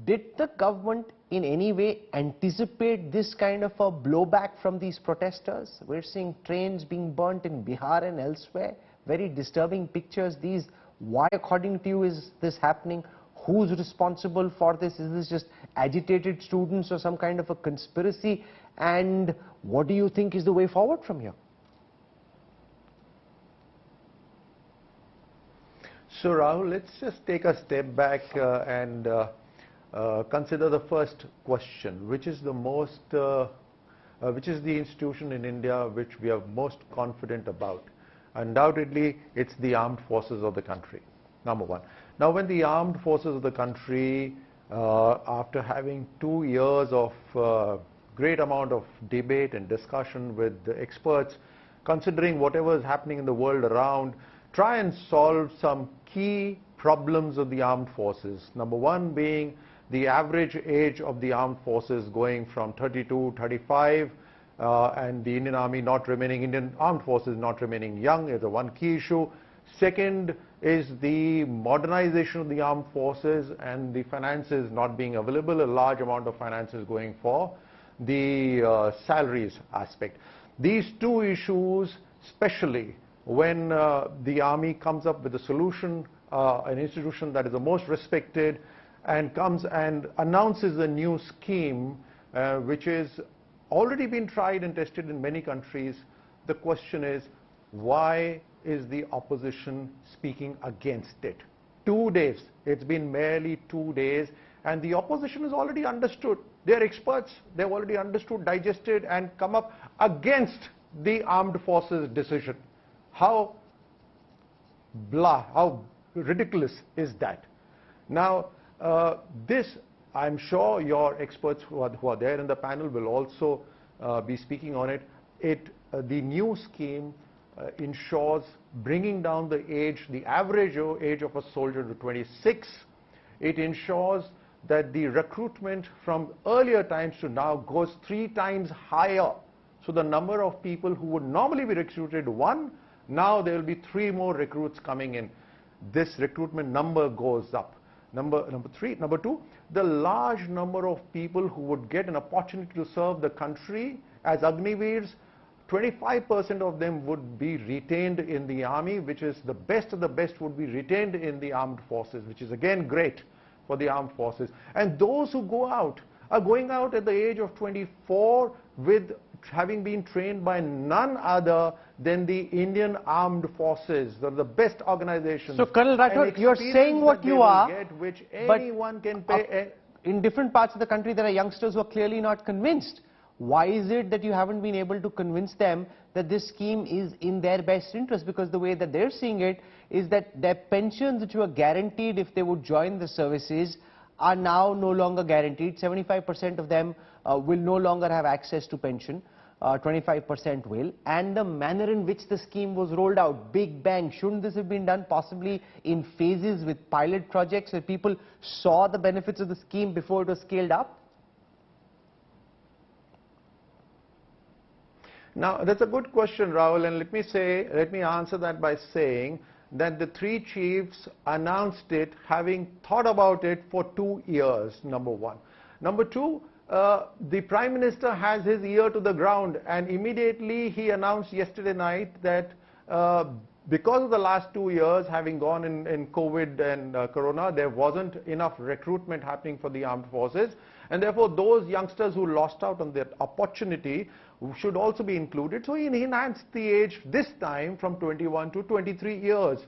Did the government in any way anticipate this kind of a blowback from these protesters? We're seeing trains being burnt in Bihar and elsewhere. Very disturbing pictures. These, why according to you is this happening? Who's responsible for this? Is this just agitated students or some kind of a conspiracy? And what do you think is the way forward from here? So Rahul, let's just take a step back and consider the first question, which is the institution in India which we are most confident about. Undoubtedly, it's the armed forces of the country, number one. Now, when the armed forces of the country, after having 2 years of great amount of debate and discussion with the experts, considering whatever is happening in the world around, try and solve some key problems of the armed forces. Number one being the average age of the armed forces going from 32, 35, and the Indian armed forces not remaining young is a one key issue. Second is the modernization of the armed forces and the finances not being available, a large amount of finances going for the salaries aspect. These two issues, especially when the army comes up with a solution, an institution that is the most respected, and comes and announces a new scheme which is already been tried and tested in many countries. The question is, why is the opposition speaking against it? 2 days, it's been merely 2 days, and the opposition has already understood. They're experts, they've already understood, digested, and come up against the armed forces decision. How ridiculous is that? Now, this, I'm sure your experts who are there in the panel will also be speaking on it. The new scheme ensures bringing down the average age of a soldier to 26. It ensures that the recruitment from earlier times to now goes 3 times higher. So the number of people who would normally be recruited, 1, now there will be 3 more recruits coming in. This recruitment number goes up. Number 2, the large number of people who would get an opportunity to serve the country as Agniveers, 25% of them would be retained in the army, which is the best of the best would be retained in the armed forces, which is again great for the armed forces. And those who go out are going out at the age of 24 with having been trained by none other than the Indian Armed Forces, the best organizations. So, Colonel Rathore, you're saying what you are, which anyone can pay. In different parts of the country, there are youngsters who are clearly not convinced. Why is it that you haven't been able to convince them that this scheme is in their best interest? Because the way that they're seeing it is that their pensions, which were guaranteed if they would join the services, are now no longer guaranteed. 75% of them will no longer have access to pension. 25% will, and the manner in which the scheme was rolled out, big bang. Shouldn't this have been done possibly in phases with pilot projects where people saw the benefits of the scheme before it was scaled up? Now, that's a good question, Rahul, and let me answer that by saying that the 3 chiefs announced it having thought about it for 2 years, number one. Number 2, the Prime Minister has his ear to the ground, and immediately he announced yesterday night that because of the last 2 years having gone in COVID and Corona, there wasn't enough recruitment happening for the armed forces, and therefore those youngsters who lost out on that opportunity should also be included. So he enhanced the age this time from 21 to 23 years.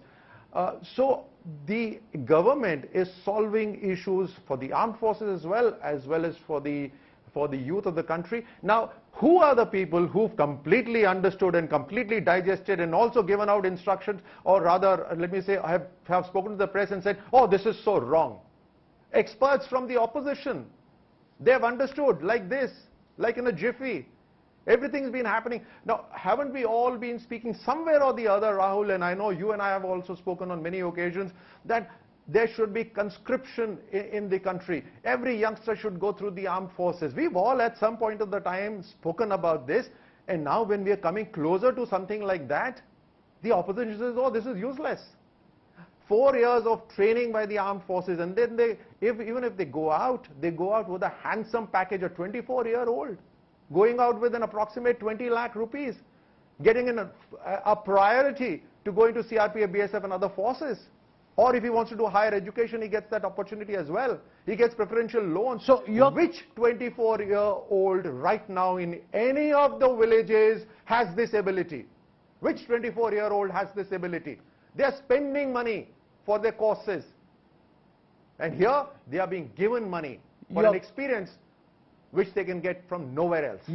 So the government is solving issues for the armed forces as well as for the youth of the country. Now, who are the people who've completely understood and completely digested and also given out instructions, or rather, let me say, have spoken to the press and said, oh, this is so wrong? Experts from the opposition. They've understood like this, like in a jiffy. Everything's been happening. Now, haven't we all been speaking somewhere or the other, Rahul, and I know you and I have also spoken on many occasions, that there should be conscription in the country. Every youngster should go through the armed forces. We've all at some point of the time spoken about this, and now when we are coming closer to something like that, the opposition says, oh, this is useless. 4 years of training by the armed forces, and then even if they go out with a handsome package. A 24-year-old going out with an approximate 20 lakh rupees, getting in a priority to go into CRPF, BSF and other forces. Or if he wants to do higher education, he gets that opportunity as well. He gets preferential loans. So which 24-year-old right now in any of the villages has this ability? Which 24-year-old has this ability? They are spending money for their courses. And here, they are being given money for an experience which they can get from nowhere else.